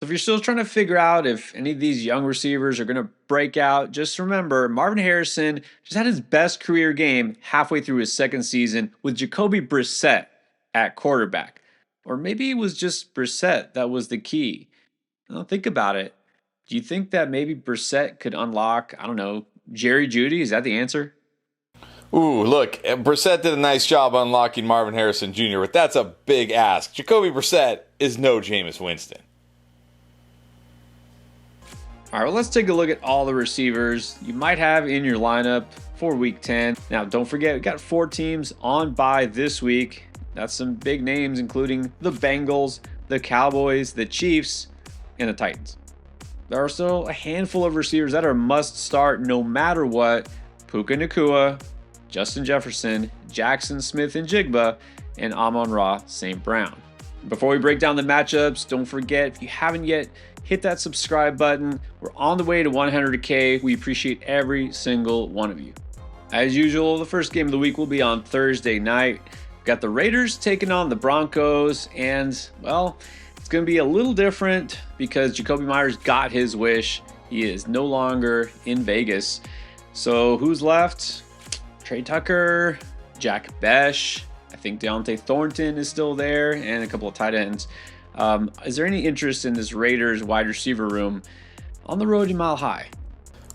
If you're still trying to figure out if any of these young receivers are going to break out, just remember Marvin Harrison just had his best career game halfway through his second season with Jacoby Brissett at quarterback. Or maybe it was just Brissett that was the key. Now, think about it. Do you think that maybe Brissett could unlock, I don't know, Jerry Jeudy? Is that the answer? Ooh, look, Brissett did a nice job unlocking Marvin Harrison Jr., but that's a big ask. Jacoby Brissett is no Jameis Winston. All right, well, let's take a look at all the receivers you might have in your lineup for Week 10. Now, don't forget, we got 4 teams on bye this week. That's some big names, including the Bengals, the Cowboys, the Chiefs, and the Titans. There are still a handful of receivers that are must start no matter what. Puka Nacua, Justin Jefferson, Jackson Smith and Jigba, and Amon-Ra St. Brown. Before we break down the matchups, don't forget, if you haven't yet, hit that subscribe button. We're on the way to 100K. We appreciate every single one of you. As usual, the first game of the week will be on Thursday night. We've got the Raiders taking on the Broncos, and, well, it's going to be a little different because Jacoby Myers got his wish. He is no longer in Vegas. So who's left? Trey Tucker, Jack Besh, I think Deontay Thornton is still there, and a couple of tight ends. Is there any interest in this Raiders wide receiver room on the road to Mile High?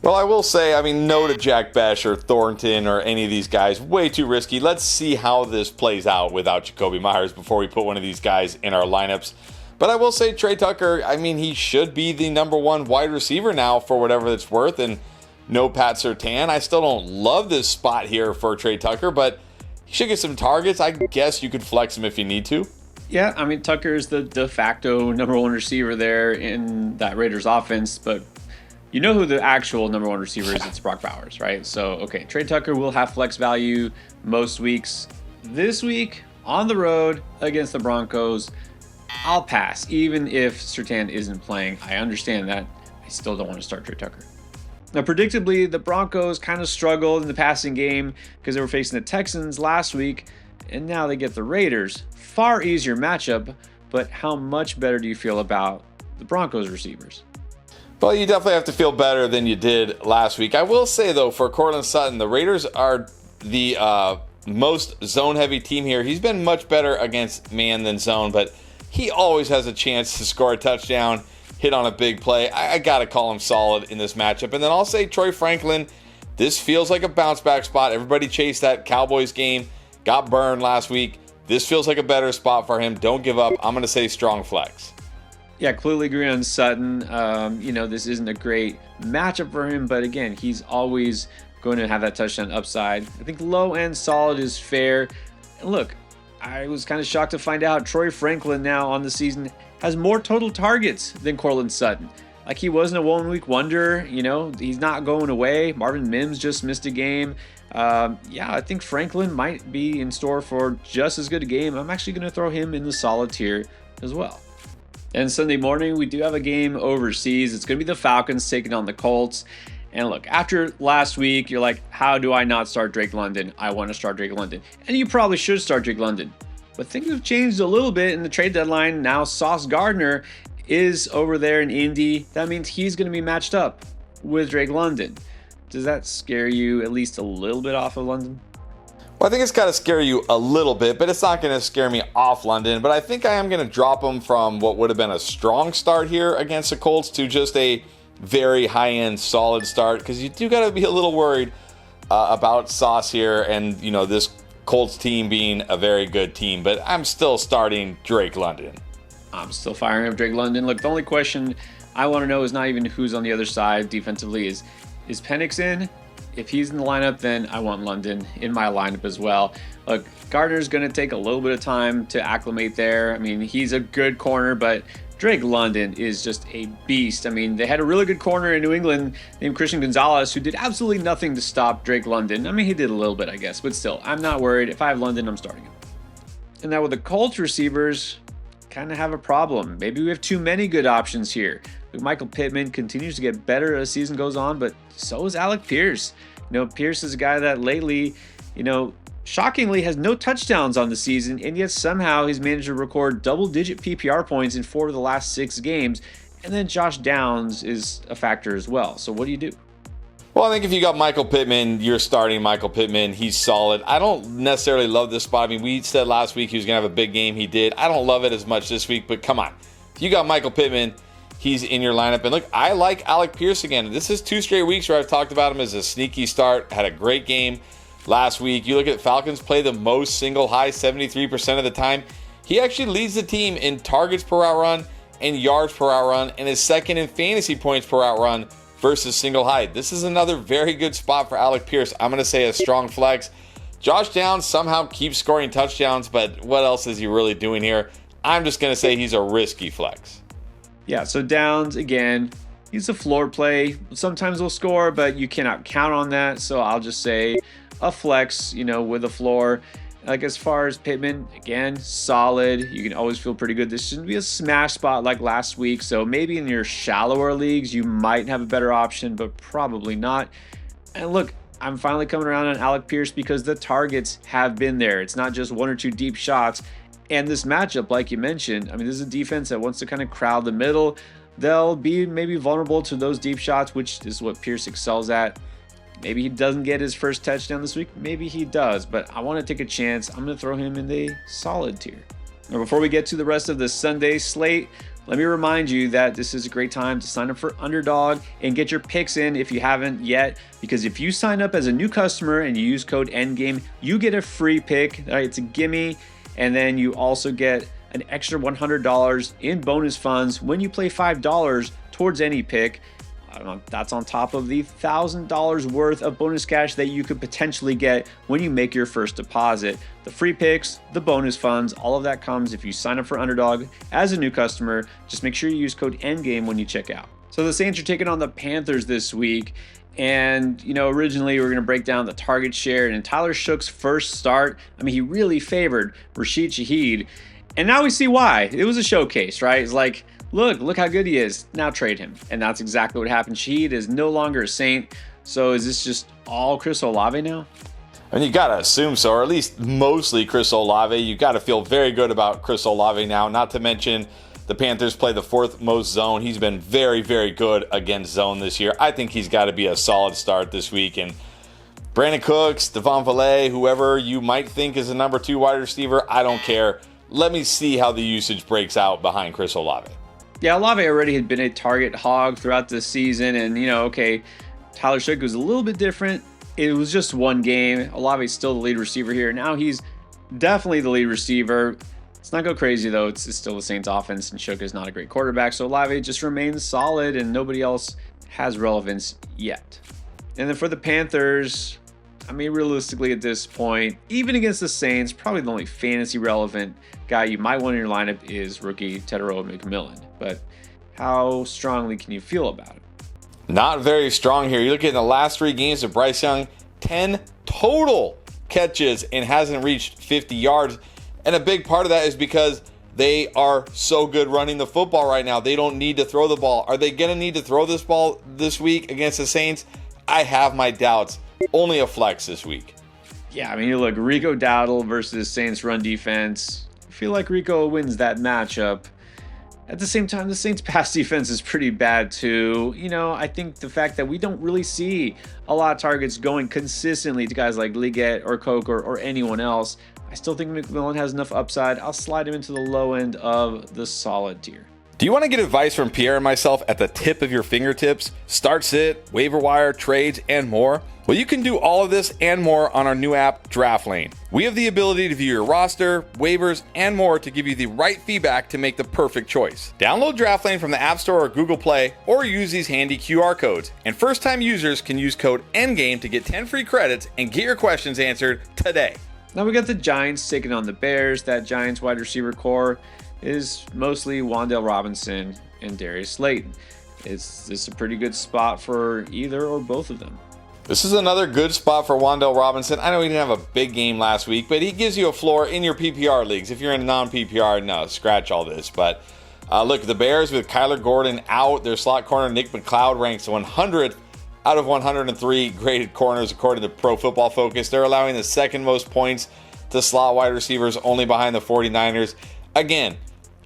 Well, I will say, no to Jack Besh or Thornton or any of these guys. Way too risky. Let's see how this plays out without Jacoby Myers before we put one of these guys in our lineups. But I will say Trey Tucker, he should be the number 1 wide receiver now for whatever it's worth. And no Pat Surtain. I still don't love this spot here for Trey Tucker, but he should get some targets. I guess you could flex him if you need to. Yeah, Tucker is the de facto number 1 receiver there in that Raiders offense, but you know who the actual number 1 receiver is. It's Brock Bowers, right? So, okay, Trey Tucker will have flex value most weeks. This week, on the road against the Broncos, I'll pass, even if Surtain isn't playing. I understand that. I still don't want to start Trey Tucker. Now, predictably, the Broncos kind of struggled in the passing game because they were facing the Texans last week, and now they get the Raiders. Far easier matchup, but how much better do you feel about the Broncos receivers? Well, you definitely have to feel better than you did last week. I will say, though, for Courtland Sutton, the Raiders are the most zone-heavy team here. He's been much better against man than zone, but he always has a chance to score a touchdown, hit on a big play. I got to call him solid in this matchup. And then I'll say Troy Franklin, this feels like a bounce-back spot. Everybody chased that Cowboys game, got burned last week. This feels like a better spot for him. Don't give up. I'm going to say strong flex. Yeah, clearly agree on Sutton. This isn't a great matchup for him, but again, he's always going to have that touchdown upside. I think low and solid is fair. And look, I was kind of shocked to find out Troy Franklin now on the season has more total targets than Courtland Sutton. Like, he wasn't a one-week wonder. He's not going away. Marvin Mims just missed a game. I think Franklin might be in store for just as good a game. I'm actually going to throw him in the solid tier as well. And Sunday morning, we do have a game overseas. It's going to be the Falcons taking on the Colts. And look, after last week, you're like, how do I not start Drake London? I want to start Drake London. And you probably should start Drake London. But things have changed a little bit in the trade deadline. Now Sauce Gardner is over there in Indy. That means he's going to be matched up with Drake London. Does that scare you at least a little bit off of London? Well, I think it's got to scare you a little bit, but it's not going to scare me off London. But I think I am going to drop him from what would have been a strong start here against the Colts to just a very high-end solid start, because you do got to be a little worried about Sauce here and, this Colts team being a very good team. But I'm still starting Drake London. I'm still firing up Drake London. Look, the only question I want to know is not even who's on the other side defensively. Is Penix in? If he's in the lineup, then I want London in my lineup as well. Look, Gardner's going to take a little bit of time to acclimate there. He's a good corner, but Drake London is just a beast. They had a really good corner in New England named Christian Gonzalez who did absolutely nothing to stop Drake London. He did a little bit, I guess, but still, I'm not worried. If I have London, I'm starting him. And now with the Colts receivers, kind of have a problem. Maybe we have too many good options here. Michael Pittman continues to get better as the season goes on, but so is Alec Pierce. Pierce is a guy that lately, shockingly has no touchdowns on the season, and yet somehow he's managed to record double-digit PPR points in 4 of the last 6 games. And then Josh Downs is a factor as well. So what do you do? Well, I think if you got Michael Pittman, you're starting Michael Pittman. He's solid. I don't necessarily love this spot. I mean, we said last week he was going to have a big game. He did. I don't love it as much this week, but come on. If you got Michael Pittman, he's in your lineup. And look, I like Alec Pierce again. This is 2 straight weeks where I've talked about him as a sneaky start. Had a great game last week. You look at Falcons play the most single high 73% of the time. He actually leads the team in targets per route run and yards per route run, and is second in fantasy points per route run versus single high. This is another very good spot for Alec Pierce. I'm going to say a strong flex. Josh Downs somehow keeps scoring touchdowns, but what else is he really doing here? I'm just going to say he's a risky flex. Yeah, so Downs, again, he's a floor play. Sometimes he'll score, but you cannot count on that. So I'll just say a flex, with a floor. Like as far as Pittman, again, solid. You can always feel pretty good. This shouldn't be a smash spot like last week. So maybe in your shallower leagues, you might have a better option, but probably not. And look, I'm finally coming around on Alec Pierce because the targets have been there. It's not just 1 or 2 deep shots. And this matchup, like you mentioned, I mean, this is a defense that wants to kind of crowd the middle. They'll be maybe vulnerable to those deep shots, which is what Pierce excels at. Maybe he doesn't get his first touchdown this week. Maybe he does, but I want to take a chance. I'm going to throw him in the solid tier. Now, before we get to the rest of the Sunday slate, let me remind you that this is a great time to sign up for Underdog and get your picks in if you haven't yet. Because if you sign up as a new customer and you use code ENDGAME, you get a free pick. All right, it's a gimme. And then you also get an extra $100 in bonus funds when you play $5 towards any pick. That's on top of the $1,000 worth of bonus cash that you could potentially get when you make your first deposit. The free picks, the bonus funds, all of that comes if you sign up for Underdog as a new customer. Just make sure you use code ENDGAME when you check out. So the Saints are taking on the Panthers this week. And, originally we were going to break down the target share, and in Tyler Shoug's first start, he really favored Rashid Shaheed. And now we see why. It was a showcase, right? It's like, look how good he is. Now trade him. And that's exactly what happened. Shaheed is no longer a Saint. So is this just all Chris Olave now? And you got to assume so, or at least mostly Chris Olave. You got to feel very good about Chris Olave now, not to mention the Panthers play the 4th most zone. He's been very, very good against zone this year. I think he's got to be a solid start this week. And Brandon Cooks, Devon Valet, whoever you might think is a number 2 wide receiver, I don't care. Let me see how the usage breaks out behind Chris Olave. Yeah, Olave already had been a target hog throughout the season. And, Tyler Shough was a little bit different. It was just one game. Olave's still the lead receiver here. Now he's definitely the lead receiver. Let's not go crazy, though. It's still the Saints offense, and Shough is not a great quarterback. So Olave just remains solid, and nobody else has relevance yet. And then for the Panthers, realistically at this point, even against the Saints, probably the only fantasy relevant guy you might want in your lineup is rookie Tetairoa McMillan. But how strongly can you feel about it? Not very strong here. You look at the last 3 games of Bryce Young, 10 total catches and hasn't reached 50 yards. And a big part of that is because they are so good running the football right now. They don't need to throw the ball. Are they going to need to throw this ball this week against the Saints? I have my doubts. Only a flex this week. Yeah, you look, Rico Dowdle versus Saints run defense. I feel like Rico wins that matchup. At the same time, the Saints pass defense is pretty bad too. I think the fact that we don't really see a lot of targets going consistently to guys like Liggett or Coke or anyone else, I still think McMillan has enough upside. I'll slide him into the low end of the solid tier. Do you want to get advice from Pierre and myself at the tip of your fingertips? Start sit, waiver wire, trades, and more? Well, you can do all of this and more on our new app, Draft Lane. We have the ability to view your roster, waivers, and more to give you the right feedback to make the perfect choice. Download Draft Lane from the App Store or Google Play, or use these handy QR codes. And first-time users can use code ENDGAME to get 10 free credits and get your questions answered today. Now we got the Giants taking on the Bears. That Giants wide receiver core is mostly Wan'Dale Robinson and Darius Slayton. Is this a pretty good spot for either or both of them? This is another good spot for Wan'Dale Robinson. I know he didn't have a big game last week, but he gives you a floor in your PPR leagues. If you're in a non-PPR, no, scratch all this. But look, the Bears with Kyler Gordon out, their slot corner Nick McLeod ranks 100th out of 103 graded corners according to Pro Football Focus. They're allowing the 2nd most points to slot wide receivers, only behind the 49ers. Again,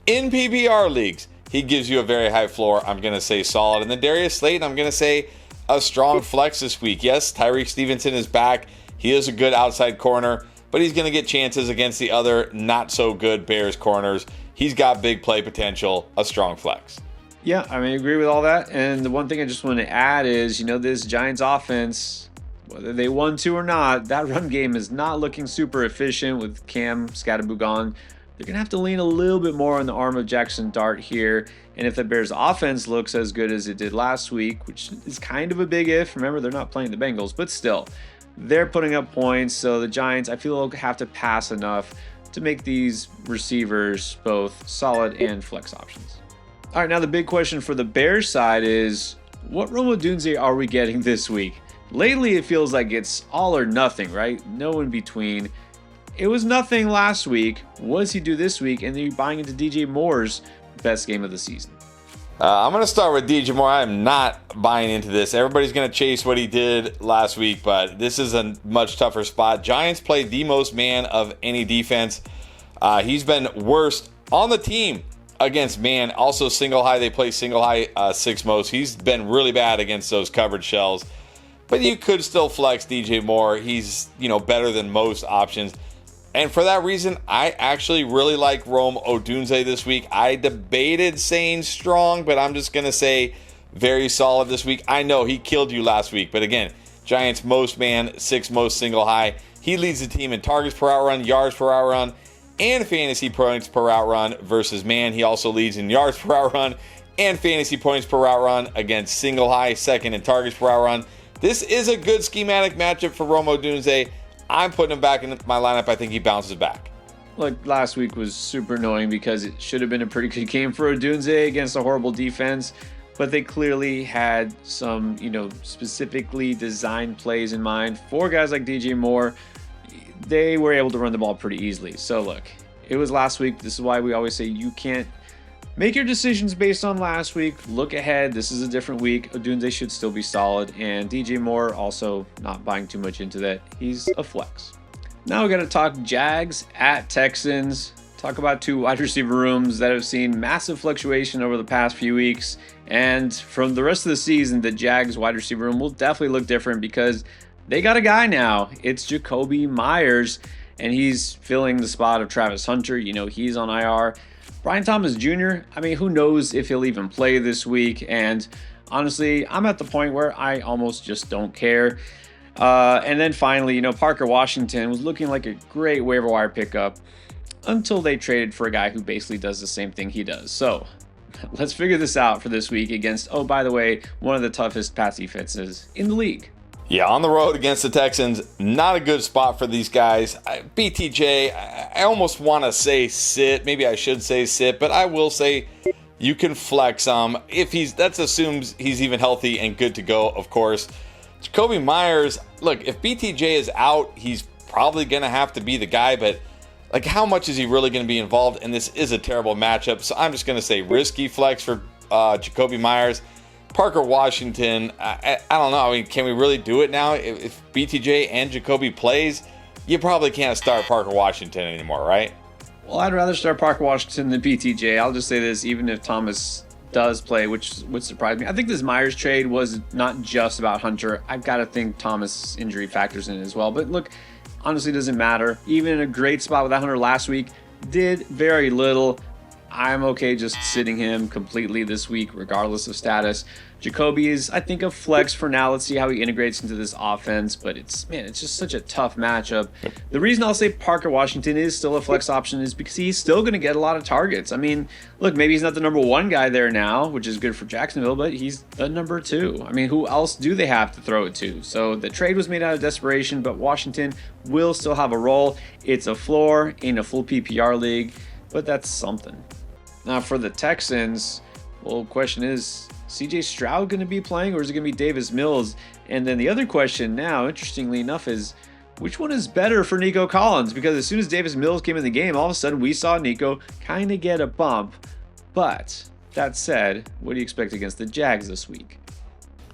in PPR leagues, He gives you a very high floor. I'm going to say solid. And then Darius Slayton, I'm going to say a strong flex this week. Yes, Tyreek Stevenson is back. He is a good outside corner, but he's going to get chances against the other not so good Bears corners. He's got big play potential, a strong flex. Yeah, I mean, I agree with all that. And the one thing I just want to add is, this Giants offense, whether they want to or not, that run game is not looking super efficient with Cam Scatterboo gone. They're going to have to lean a little bit more on the arm of Jackson Dart here. And if the Bears offense looks as good as it did last week, which is kind of a big if, remember they're not playing the Bengals, but still, they're putting up points. So the Giants, I feel, will have to pass enough to make these receivers both solid and flex options. All right, now the big question for the Bears side is, what Rome Odunze are we getting this week? Lately, it feels like it's all or nothing, right? No in between. It was nothing last week. What does he do this week? And then you're buying into DJ Moore's best game of the season. I'm going to start with DJ Moore. I'm not buying into this. Everybody's going to chase what he did last week, but this is a much tougher spot. Giants played the most man of any defense. He's been worst on the team against man. Also single high. They play single high 6 most. He's been really bad against those coverage shells. But you could still flex DJ Moore. He's, better than most options. And for that reason, I actually really like Rome Odunze this week. I debated saying strong, but I'm just going to say very solid this week. I know he killed you last week, but again, Giants most man, 6 most single high. He leads the team in targets per out run, yards per out run, and fantasy points per out run versus man. He also leads in yards per out run and fantasy points per out run against single high, second in targets per out run. This is a good schematic matchup for Rome Odunze. I'm putting him back in my lineup. I think he bounces back. Look, last week was super annoying because it should have been a pretty good game for Odunze against a horrible defense, but they clearly had some, specifically designed plays in mind for guys like DJ Moore. They were able to run the ball pretty easily. So look, it was last week. This is why we always say you can't make your decisions based on last week. Look ahead. This is a different week. Odunze should still be solid. And DJ Moore, also not buying too much into that. He's a flex. Now we got to talk Jags at Texans. Talk about 2 wide receiver rooms that have seen massive fluctuation over the past few weeks. And from the rest of the season, the Jags wide receiver room will definitely look different because they got a guy now. It's Jacoby Myers, and he's filling the spot of Travis Hunter. He's on IR. Brian Thomas Jr., who knows if he'll even play this week. And honestly, I'm at the point where I almost just don't care. And then finally, Parker Washington was looking like a great waiver wire pickup until they traded for a guy who basically does the same thing he does. So let's figure this out for this week against, by the way, one of the toughest pass defenses in the league. Yeah, on the road against the Texans, not a good spot for these guys. BTJ, I almost want to say sit. Maybe I should say sit, but I will say you can flex if that assumes he's even healthy and good to go, of course. Jacoby Myers, look, if BTJ is out, he's probably going to have to be the guy, but how much is he really going to be involved? And this is a terrible matchup, so I'm just going to say risky flex for Jacoby Myers. Parker Washington, I don't know. Can we really do it now? If BTJ and Jacoby plays, you probably can't start Parker Washington anymore, right? Well, I'd rather start Parker Washington than BTJ. I'll just say this, even if Thomas does play, which would surprise me. I think this Myers trade was not just about Hunter. I've got to think Thomas' injury factors in as well. But look, honestly, it doesn't matter. Even in a great spot without Hunter last week, did very little. I'm okay just sitting him completely this week, regardless of status. Jacoby is, I think, a flex for now. Let's see how he integrates into this offense, but it's just such a tough matchup. The reason I'll say Parker Washington is still a flex option is because he's still going to get a lot of targets. Look, maybe he's not the number 1 guy there now, which is good for Jacksonville, but he's the number 2. Who else do they have to throw it to? So the trade was made out of desperation, but Washington will still have a role. It's a floor in a full PPR league, but that's something. Now for the Texans, well, question is CJ Stroud going to be playing, or is it going to be Davis Mills? And then the other question now, interestingly enough, is which one is better for Nico Collins? Because as soon as Davis Mills came in the game, all of a sudden we saw Nico kind of get a bump. But that said, what do you expect against the Jags this week?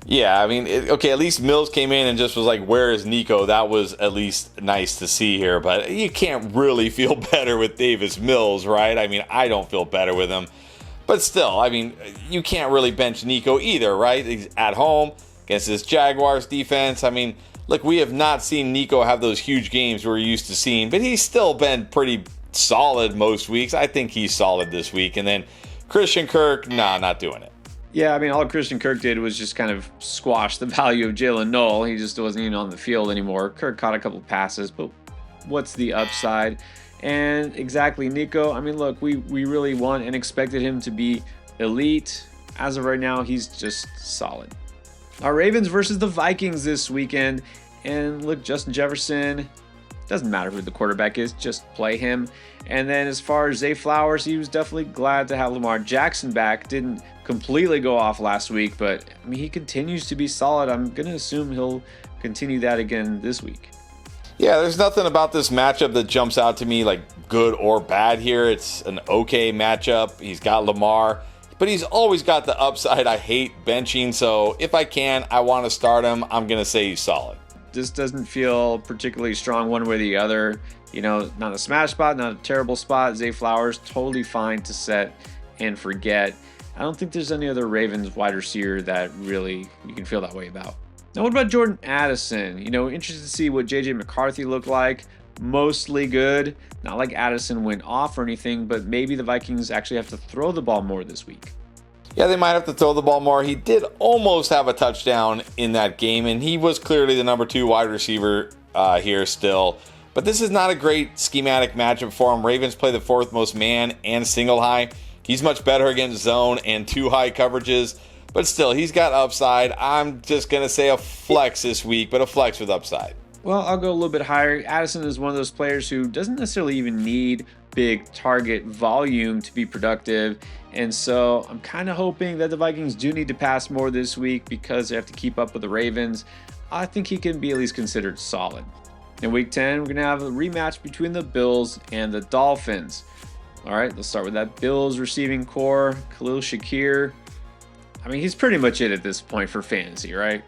Yeah, at least Mills came in and just was like, where is Nico? That was at least nice to see here. But you can't really feel better with Davis Mills, right? I don't feel better with him. But still, I mean, you can't really bench Nico either, right? He's at home against this Jaguars defense. I mean, look, we have not seen Nico have those huge games we're used to seeing, but he's still been pretty solid most weeks. I think he's solid this week. And then Christian Kirk, nah, not doing it. Yeah, I mean, all Christian Kirk did was just kind of squash the value of Jalen Noel. He just wasn't even on the field anymore. Kirk caught a couple passes, but what's the upside? And exactly, Nico, I mean, look, we really want and expected him to be elite. As of right now, he's just solid. Our Ravens versus the Vikings this weekend. And look, Justin Jefferson, doesn't matter who the quarterback is, just play him. And then as far as Zay Flowers, he was definitely glad to have Lamar Jackson back. Didn't completely go off last week, but I mean, he continues to be solid. I'm going to assume he'll continue that again this week. Yeah, there's nothing about this matchup that jumps out to me like good or bad here. It's an okay matchup. He's got Lamar, but he's always got the upside. I hate benching, so if I can, I want to start him. I'm going to say he's solid. This doesn't feel particularly strong one way or the other. You know, not a smash spot, not a terrible spot. Zay Flowers, totally fine to set and forget. I don't think there's any other Ravens wide receiver that really you can feel that way about. Now, what about Jordan Addison? You know, interested to see what J.J. McCarthy looked like. Mostly good. Not like Addison went off or anything, but maybe the Vikings actually have to throw the ball more this week. Yeah, they might have to throw the ball more. He did almost have a touchdown in that game, and he was clearly the number 2 wide receiver here still. But this is not a great schematic matchup for him. Ravens play the 4th most man and single high. He's much better against zone and 2 high coverages. But still, he's got upside. I'm just going to say a flex this week, but a flex with upside. Well, I'll go a little bit higher. Addison is one of those players who doesn't necessarily even need big target volume to be productive. And so I'm kind of hoping that the Vikings do need to pass more this week because they have to keep up with the Ravens. I think he can be at least considered solid. In week 10, we're going to have a rematch between the Bills and the Dolphins. All right, let's start with that Bills receiving core. Khalil Shakir. I mean, he's pretty much it at this point for fantasy, right?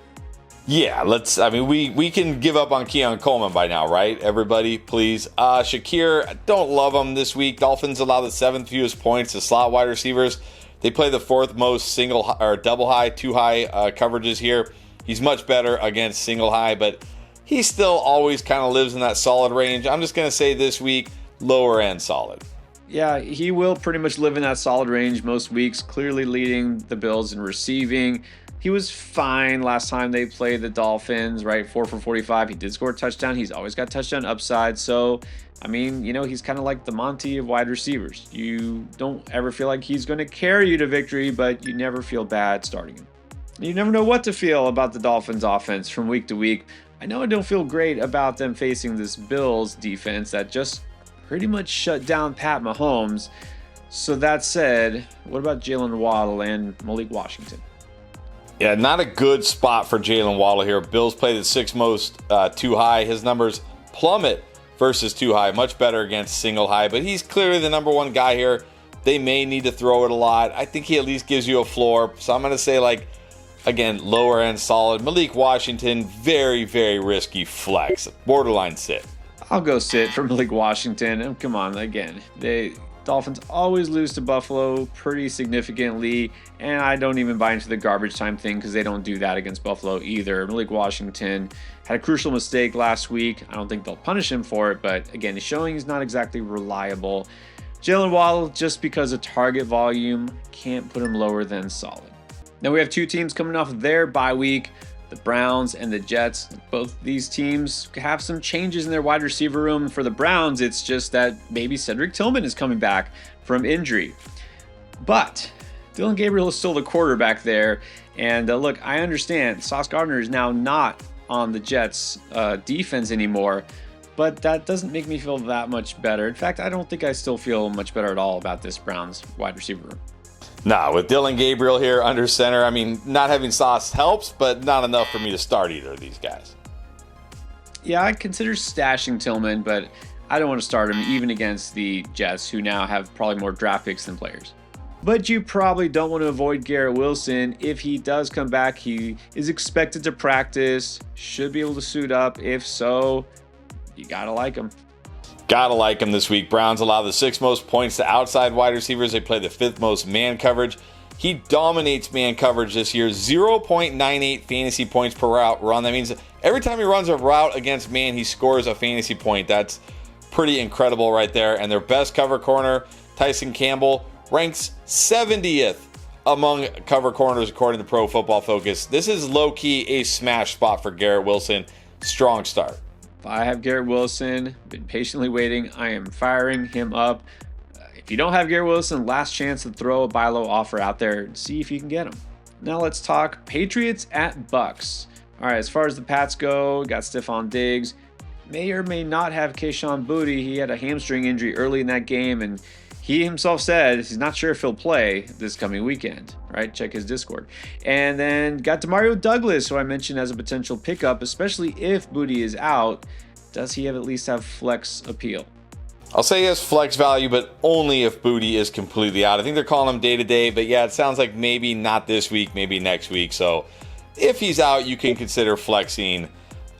Yeah, we can give up on Keon Coleman by now, right? Everybody, please. Shakir, I don't love him this week. Dolphins allow the 7th fewest points to slot wide receivers. They play the 4th most single or double high, 2 high coverages here. He's much better against single high, but he still always kind of lives in that solid range. I'm just going to say this week, lower end solid. Yeah, he will pretty much live in that solid range most weeks, clearly leading the Bills in receiving. He was fine last time they played the Dolphins, right? 4 for 45. He did score a touchdown. He's always got touchdown upside. So, I mean, you know, he's kind of like the Monty of wide receivers. You don't ever feel like he's going to carry you to victory, but you never feel bad starting him. You never know what to feel about the Dolphins offense from week to week. I know I don't feel great about them facing this Bills defense that just pretty much shut down Pat Mahomes. So that said, what about Jalen Waddle and Malik Washington? Yeah, not a good spot for Jalen Waddle here. Bills play the 6th most 2 high. His numbers plummet versus 2 high. Much better against single high, but he's clearly the number 1 guy here. They may need to throw it a lot. I think he at least gives you a floor. So I'm going to say, like, again, lower end solid. Malik Washington, very, very risky flex. Borderline sit. I'll go sit for Malik Washington. And come on, again, the Dolphins always lose to Buffalo pretty significantly, and I don't even buy into the garbage time thing because they don't do that against Buffalo either. Malik Washington had a crucial mistake last week. I don't think they'll punish him for it, but again, he's showing he's not exactly reliable. Jalen Waddle, just because of target volume, can't put him lower than solid. Now we have 2 teams coming off of their bye week. The Browns and the Jets. Both these teams have some changes in their wide receiver room. For the Browns, it's just that maybe Cedric Tillman is coming back from injury. But Dylan Gabriel is still the quarterback there. And look, I understand Sauce Gardner is now not on the Jets defense anymore, but that doesn't make me feel that much better. In fact, I don't think I still feel much better at all about this Browns wide receiver room. Nah, with Dylan Gabriel here under center, I mean, not having Sauce helps, but not enough for me to start either of these guys. Yeah, I consider stashing Tillman, but I don't want to start him even against the Jets, who now have probably more draft picks than players. But you probably don't want to avoid Garrett Wilson. If he does come back, he is expected to practice, should be able to suit up. If so, you got to like him. Gotta like him this week. Browns allow the 6th most points to outside wide receivers. They play the 5th most man coverage. He dominates man coverage this year. 0.98 fantasy points per route run. That means every time he runs a route against man, he scores a fantasy point. That's pretty incredible right there. And their best cover corner, Tyson Campbell, ranks 70th among cover corners according to Pro Football Focus. This is low-key a smash spot for Garrett Wilson. Strong start. If I have Garrett Wilson, been patiently waiting, I am firing him up. If you don't have Garrett Wilson, last chance to throw a buy low offer out there and see if you can get him. Now let's talk Patriots at Bucs. All right, as far as the Pats go, got Stephon Diggs. May or may not have Kayshon Boutte. He had a hamstring injury early in that game, and he himself said he's not sure if he'll play this coming weekend, right? Check his Discord. And then got Demario Douglas, who I mentioned as a potential pickup, especially if Boutte is out. Does he at least have flex appeal? I'll say he has flex value, but only if Boutte is completely out. I think they're calling him day-to-day, but yeah, it sounds like maybe not this week, maybe next week. So if he's out, you can consider flexing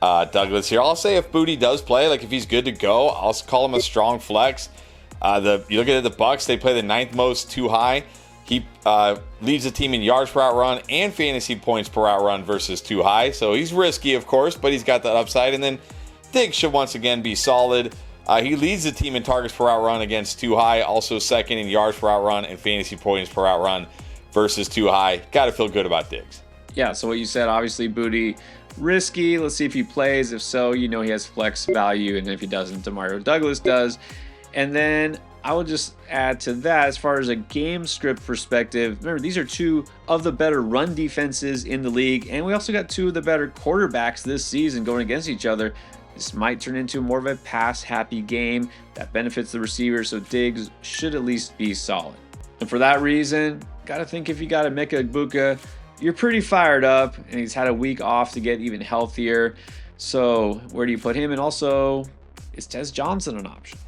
Douglas here. I'll say if Boutte does play, like if he's good to go, I'll call him a strong flex. You look at the Bucs, they play the 9th most too high. He leads the team in yards per route run and fantasy points per route run versus too high. So he's risky, of course, but he's got that upside. And then Diggs should once again be solid. He leads the team in targets per route run against too high, also second in yards per route run and fantasy points per route run versus too high. Got to feel good about Diggs. Yeah, so what you said, obviously Boutte, risky. Let's see if he plays. If so, you know he has flex value, and if he doesn't, Demario Douglas does. And then I will just add to that, as far as a game script perspective, remember, these are two of the better run defenses in the league, and we also got two of the better quarterbacks this season going against each other. This might turn into more of a pass-happy game that benefits the receiver, so Diggs should at least be solid. And for that reason, got to think if you got Emeka Egbuka, you're pretty fired up, and he's had a week off to get even healthier. So where do you put him? And also, is Tez Johnson an option?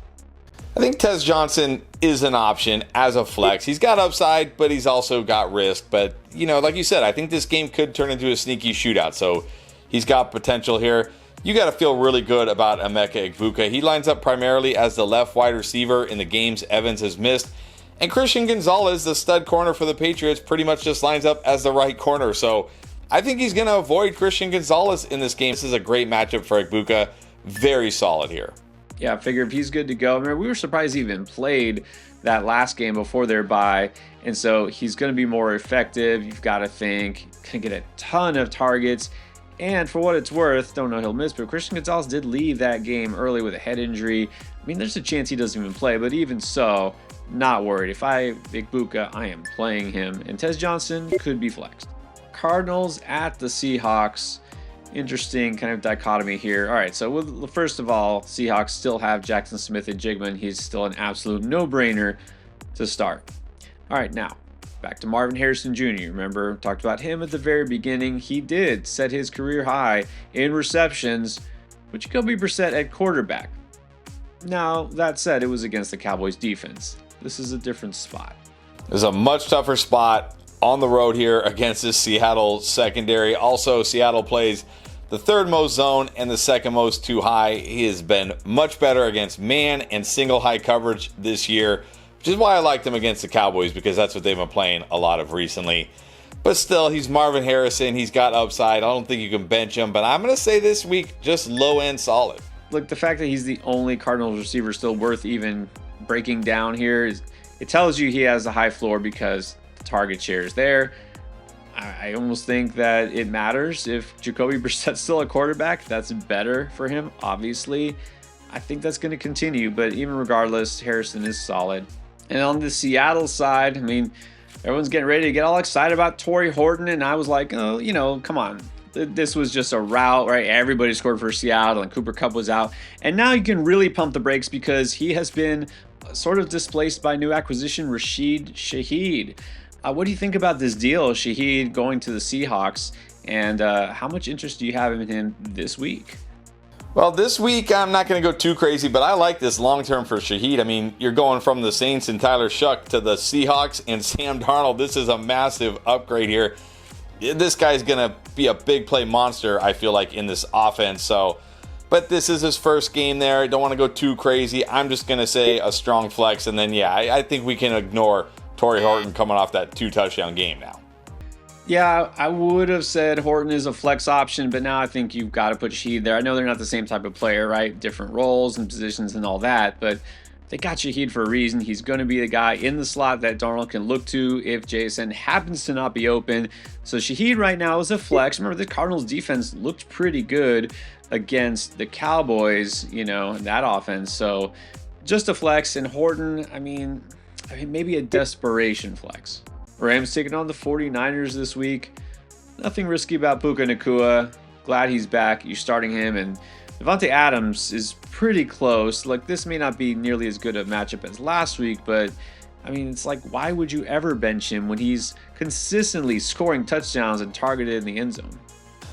I think Tez Johnson is an option as a flex. He's got upside, but he's also got risk. But, you know, like you said, I think this game could turn into a sneaky shootout. So he's got potential here. You got to feel really good about Emeka Egbuka. He lines up primarily as the left wide receiver in the games Evans has missed. And Christian Gonzalez, the stud corner for the Patriots, pretty much just lines up as the right corner. So I think he's going to avoid Christian Gonzalez in this game. This is a great matchup for Egbuka. Very solid here. Yeah, I figure if he's good to go. I mean, we were surprised he even played that last game before their bye. And so he's going to be more effective. You've got to think. Going to get a ton of targets. And for what it's worth, don't know he'll miss, but Christian Gonzalez did leave that game early with a head injury. I mean, there's a chance he doesn't even play, but even so, not worried. If I Egbuka, I am playing him. And Tez Johnson could be flexed. Cardinals at the Seahawks. Interesting kind of dichotomy here. All right, so first of all, Seahawks still have Jackson Smith and Jigman. He's still an absolute no-brainer to start. All right, now, back to Marvin Harrison Jr. Remember, talked about him at the very beginning. He did set his career high in receptions, but Jacoby Brissett at quarterback. Now, that said, it was against the Cowboys defense. This is a different spot. This is a much tougher spot on the road here against this Seattle secondary. Also, Seattle plays the 3rd most zone and the 2nd most too high. He has been much better against man and single high coverage this year, which is why I liked him against the Cowboys, because that's what they've been playing a lot of recently. But still, he's Marvin Harrison. He's got upside. I don't think you can bench him, but I'm going to say this week, just low-end solid. Look, the fact that he's the only Cardinals receiver still worth even breaking down here, it tells you he has a high floor because the target share is there. I almost think that it matters if Jacoby Brissett's still a quarterback. That's better for him, obviously. I think that's going to continue, but even regardless, Harrison is solid. And on the Seattle side, I mean, everyone's getting ready to get all excited about Torrey Horton, and I was like, oh, you know, come on. This was just a rout, right? Everybody scored for Seattle, and Cooper Kupp was out. And now you can really pump the brakes because he has been sort of displaced by new acquisition, Rashid Shaheed. What do you think about this deal, Shaheed going to the Seahawks, and how much interest do you have in him this week? Well, this week I'm not going to go too crazy, but I like this long-term for Shaheed. I mean, you're going from the Saints and Tyler Shuck to the Seahawks and Sam Darnold. This is a massive upgrade here. This guy's going to be a big play monster, I feel like, in this offense. So but this is his first game there. I don't want to go too crazy. I'm just going to say a strong flex, and then, yeah, I think we can ignore Torrey Horton coming off that 2-touchdown game now. Yeah, I would have said Horton is a flex option, but now I think you've got to put Shaheed there. I know they're not the same type of player, right? Different roles and positions and all that, but they got Shaheed for a reason. He's going to be the guy in the slot that Darnold can look to if Jason happens to not be open. So Shaheed right now is a flex. Remember, the Cardinals defense looked pretty good against the Cowboys, in that offense. So just a flex. And Horton, I mean, maybe a desperation flex. Rams taking on the 49ers this week. Nothing risky about Puka Nacua. Glad he's back. You're starting him. And Devontae Adams is pretty close. Like, this may not be nearly as good a matchup as last week, but I mean, it's like, why would you ever bench him when he's consistently scoring touchdowns and targeted in the end zone?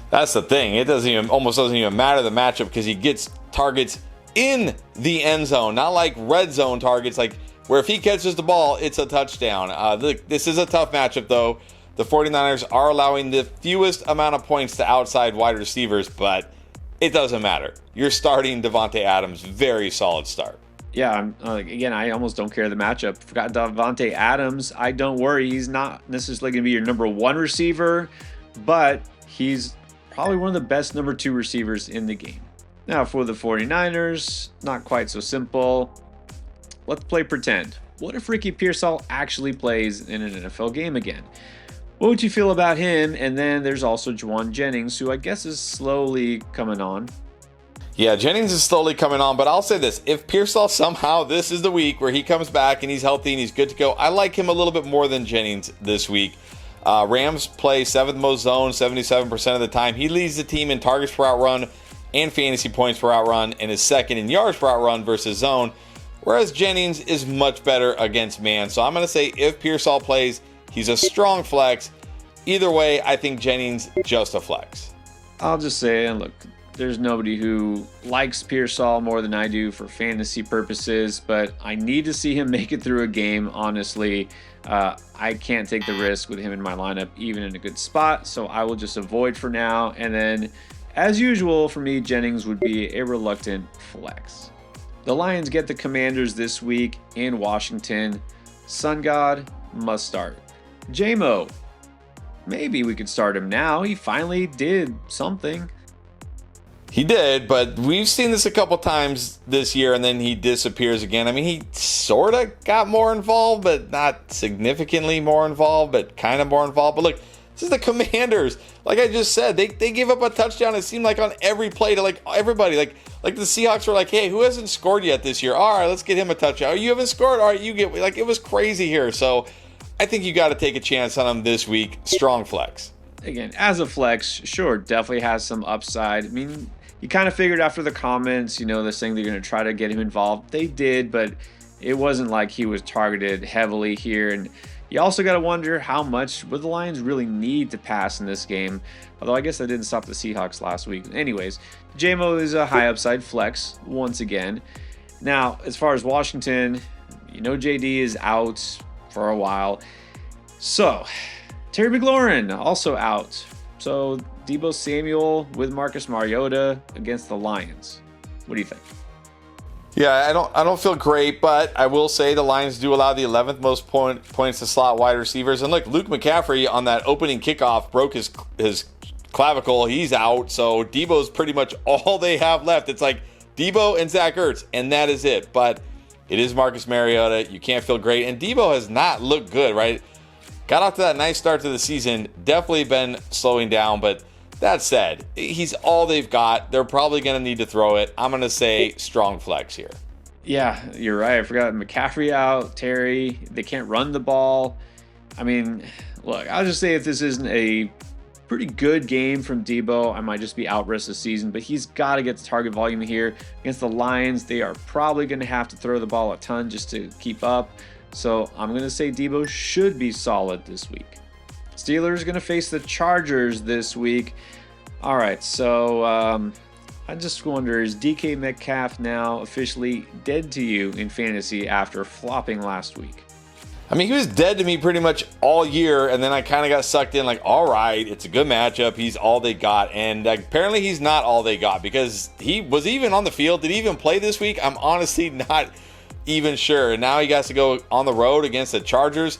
That's the thing. It almost doesn't even matter the matchup because he gets targets in the end zone, not like red zone targets, like where if he catches the ball, it's a touchdown. This is a tough matchup, though. The 49ers are allowing the fewest amount of points to outside wide receivers, but it doesn't matter. You're starting Devontae Adams. Very solid start. Yeah, again, I almost don't care the matchup. Forgot Devontae Adams. I don't worry. He's not necessarily going to be your number one receiver, but he's probably one of the best number two receivers in the game. Now, for the 49ers, not quite so simple. Let's play pretend. What if Ricky Pearsall actually plays in an NFL game again? What would you feel about him? And then there's also Juwan Jennings, who I guess is slowly coming on. Yeah, Jennings is slowly coming on, but I'll say this. If Pearsall somehow, this is the week where he comes back and he's healthy and he's good to go, I like him a little bit more than Jennings this week. Rams play 7th most zone 77% of the time. He leads the team in targets per out run and fantasy points per out run, and is second in yards per out run versus zone, whereas Jennings is much better against man. So I'm going to say if Pearsall plays, he's a strong flex. Either way, I think Jennings just a flex. I'll just say, and look, there's nobody who likes Pearsall more than I do for fantasy purposes, but I need to see him make it through a game, honestly. I can't take the risk with him in my lineup, even in a good spot, so I will just avoid for now. And then, as usual, for me, Jennings would be a reluctant flex. The Lions get the Commanders this week in Washington. Sun God must start. J-Mo. Maybe we could start him now. He finally did something. He did, but we've seen this a couple times this year, and then he disappears again. I mean, he sort of got more involved, but not significantly more involved, but kind of more involved. But look, this is the Commanders. Like I just said, they gave up a touchdown, it seemed like, on every play to like everybody. Like the Seahawks were like, hey, who hasn't scored yet this year? All right, let's get him a touchdown. Oh, you haven't scored? All right, you get. Like, it was crazy here. So I think you got to take a chance on him this week. Strong flex. Again, as a flex, sure, definitely has some upside. I mean, you kind of figured after the comments, they're saying they're going to try to get him involved. They did, but it wasn't like he was targeted heavily here. And you also got to wonder how much would the Lions really need to pass in this game. Although I guess that didn't stop the Seahawks last week. Anyways, J-Mo is a high upside flex once again. Now, as far as Washington, JD is out for a while. So, Terry McLaurin also out. So, Deebo Samuel with Marcus Mariota against the Lions. What do you think? Yeah, I don't feel great, but I will say the Lions do allow the 11th most points to slot wide receivers. And look, Luke McCaffrey on that opening kickoff broke his clavicle. He's out, so Deebo's pretty much all they have left. It's like Deebo and Zach Ertz, and that is it. But it is Marcus Mariota. You can't feel great. And Deebo has not looked good, right? Got off to that nice start to the season. Definitely been slowing down, but that said, he's all they've got. They're probably going to need to throw it. I'm going to say strong flex here. Yeah, you're right. I forgot McCaffrey out, Terry. They can't run the ball. I mean, look, I'll just say if this isn't a pretty good game from Deebo, I might just be out rest of the season. But he's got to get the target volume here. Against the Lions, they are probably going to have to throw the ball a ton just to keep up. So I'm going to say Deebo should be solid this week. Steelers going to face the Chargers this week. All right, so I just wonder, is DK Metcalf now officially dead to you in fantasy after flopping last week? I mean, he was dead to me pretty much all year, and then I kind of got sucked in like, all right, it's a good matchup. He's all they got. And apparently he's not all they got because he was even on the field. Did he even play this week? I'm honestly not even sure. And now he has to go on the road against the Chargers.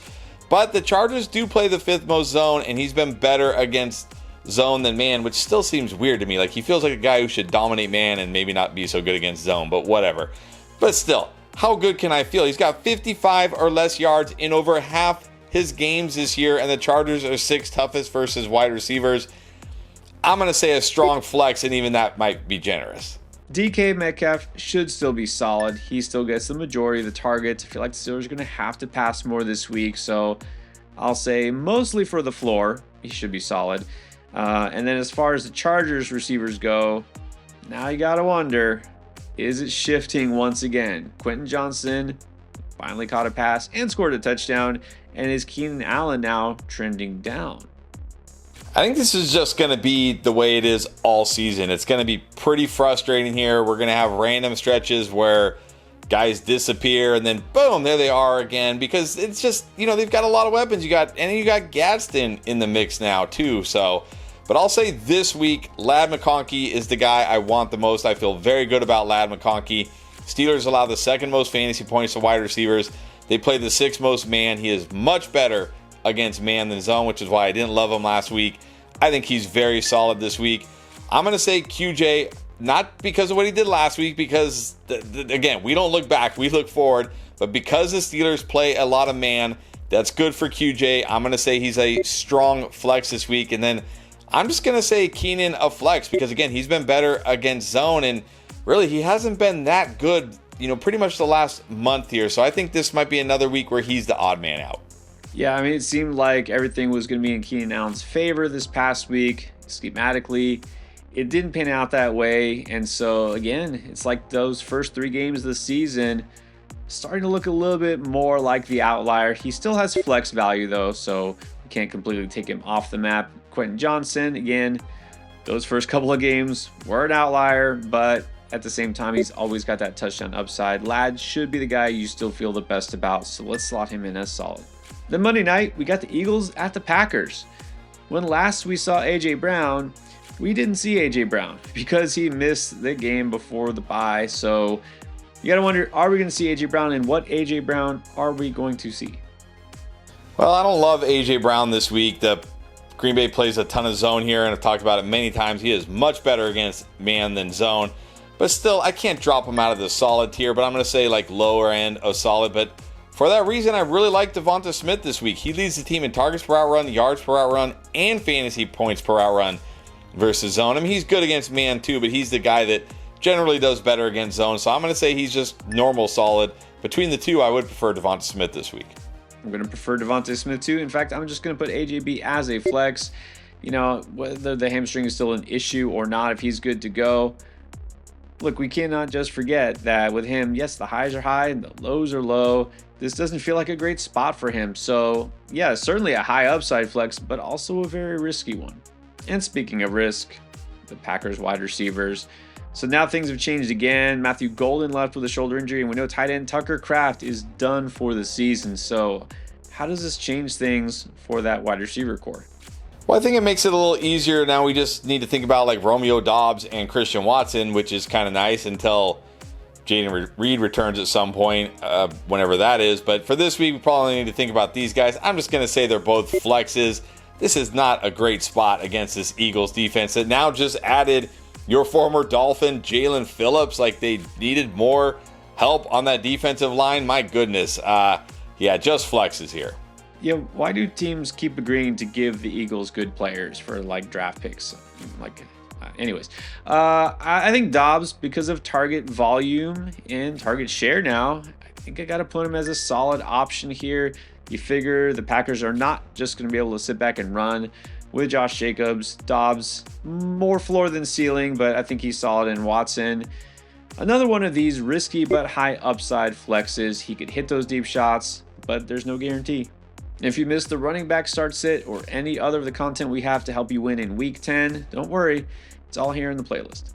But the Chargers do play the fifth most zone, and he's been better against zone than man, which still seems weird to me. Like, he feels like a guy who should dominate man and maybe not be so good against zone, but whatever. But still, how good can I feel? He's got 55 or less yards in over half his games this year, and the Chargers are sixth toughest versus wide receivers. I'm going to say a strong flex, and even that might be generous. DK Metcalf should still be solid. He still gets the majority of the targets. I feel like the Steelers are going to have to pass more this week, so I'll say mostly for the floor, he should be solid. And then as far as the Chargers receivers go, now you got to wonder, is it shifting once again? Quentin Johnson finally caught a pass and scored a touchdown, and is Keenan Allen now trending down? I think this is just going to be the way it is all season. It's going to be pretty frustrating here. We're going to have random stretches where guys disappear and then boom, there they are again, because it's just, they've got a lot of weapons. You got Gadsden in the mix now too. So, but I'll say this week, Ladd McConkey is the guy I want the most. I feel very good about Ladd McConkey. Steelers allow the second most fantasy points to wide receivers. They play the sixth most man. He is much better against man than zone, which is why I didn't love him last week. I think he's very solid this week. I'm going to say QJ, not because of what he did last week, because, again, we don't look back, we look forward. But because the Steelers play a lot of man, that's good for QJ. I'm going to say he's a strong flex this week. And then I'm just going to say Keenan a flex because, again, he's been better against zone. And really, he hasn't been that good, pretty much the last month here. So I think this might be another week where he's the odd man out. Yeah, I mean, it seemed like everything was going to be in Keenan Allen's favor this past week. Schematically, it didn't pan out that way. And so, again, it's like those first three games of the season starting to look a little bit more like the outlier. He still has flex value, though, so we can't completely take him off the map. Quentin Johnson, again, those first couple of games were an outlier, but at the same time, he's always got that touchdown upside. Ladd should be the guy you still feel the best about, so let's slot him in as solid. Then Monday night, we got the Eagles at the Packers. When last we saw A.J. Brown, we didn't see A.J. Brown because he missed the game before the bye. So you got to wonder, are we going to see A.J. Brown, and what A.J. Brown are we going to see? Well, I don't love A.J. Brown this week. The Green Bay plays a ton of zone here, and I've talked about it many times. He is much better against man than zone. But still, I can't drop him out of the solid tier, but I'm going to say like lower end of solid. But for that reason, I really like Devonta Smith this week. He leads the team in targets per out run, yards per out run, and fantasy points per out run versus zone. I mean, he's good against man too, but he's the guy that generally does better against zone. So I'm going to say he's just normal solid. Between the two, I would prefer Devonta Smith this week. I'm going to prefer Devonta Smith too. In fact, I'm just going to put AJB as a flex. Whether the hamstring is still an issue or not, if he's good to go. Look, we cannot just forget that with him, yes, the highs are high and the lows are low. This doesn't feel like a great spot for him. So, yeah, certainly a high upside flex, but also a very risky one. And speaking of risk, the Packers wide receivers. So now things have changed again. Matthew Golden left with a shoulder injury, and we know tight end Tucker Kraft is done for the season. So how does this change things for that wide receiver core? Well, I think it makes it a little easier. Now we just need to think about like Romeo Doubs and Christian Watson, which is kind of nice until Jaden Reed returns at some point, whenever that is. But for this week, we probably need to think about these guys. I'm just going to say they're both flexes. This is not a great spot against this Eagles defense that now just added your former Dolphin, Jalen Phillips. Like they needed more help on that defensive line. My goodness. Just flexes here. Yeah, why do teams keep agreeing to give the Eagles good players for like draft picks? I think Dobbs, because of target volume and target share now, I think I got to put him as a solid option here. You figure the Packers are not just going to be able to sit back and run with Josh Jacobs. Dobbs, more floor than ceiling, but I think he's solid in Watson. Another one of these risky but high upside flexes. He could hit those deep shots, but there's no guarantee. If you missed the running back start sit or any other of the content we have to help you win in week 10, don't worry, it's all here in the playlist.